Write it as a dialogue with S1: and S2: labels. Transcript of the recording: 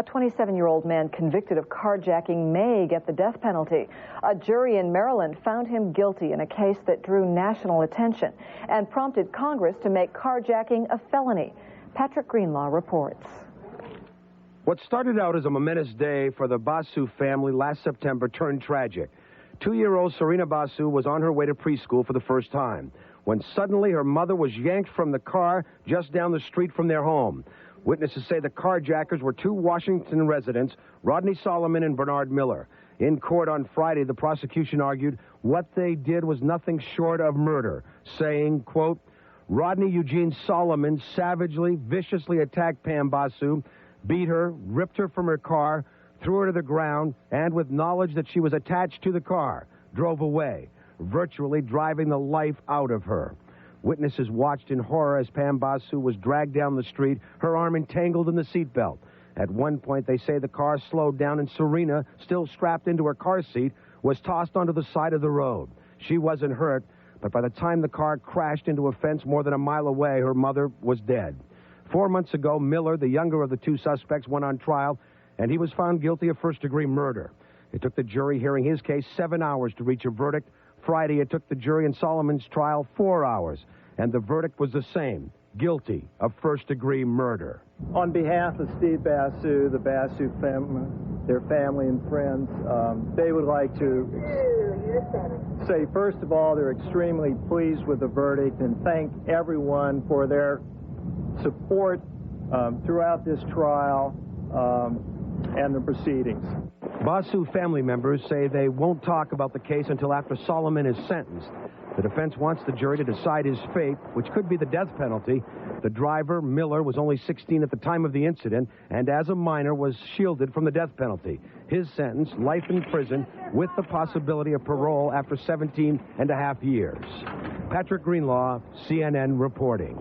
S1: A 27-year-old man convicted of carjacking may get the death penalty. A jury in Maryland found him guilty in a case that drew national attention and prompted Congress to make carjacking a felony. Patrick Greenlaw reports.
S2: What started out as a momentous day for the Basu family last September turned tragic. 2-year-old Sarina Basu was on her way to preschool for the first time when suddenly her mother was yanked from the car just down the street from their home. Witnesses say the carjackers were 2 Washington residents, Rodney Solomon and Bernard Miller. In court on Friday, the prosecution argued what they did was nothing short of murder, saying, quote, Rodney Eugene Solomon savagely, viciously attacked Pam Basu, beat her, ripped her from her car, threw her to the ground, and with knowledge that she was attached to the car, drove away, virtually driving the life out of her. Witnesses watched in horror as Pam Basu was dragged down the street, her arm entangled in the seatbelt. At one point, they say the car slowed down and Sarina, still strapped into her car seat, was tossed onto the side of the road. She wasn't hurt, but by the time the car crashed into a fence more than a mile away, her mother was dead. 4 months ago, Miller, the younger of the 2 suspects, went on trial, and he was found guilty of first-degree murder. It took the jury hearing his case 7 hours to reach a verdict. Friday, it took the jury in Solomon's trial 4 hours, and the verdict was the same, guilty of first-degree murder.
S3: On behalf of Steve Basu, the Basu family, their family and friends, they would like to say, first of all, they're extremely pleased with the verdict and thank everyone for their support throughout this trial and the proceedings.
S2: Basu family members say they won't talk about the case until after Solomon is sentenced. The defense wants the jury to decide his fate, which could be the death penalty. The driver, Miller, was only 16 at the time of the incident, and as a minor was shielded from the death penalty. His sentence, life in prison, with the possibility of parole after 17 and a half years. Patrick Greenlaw, CNN reporting.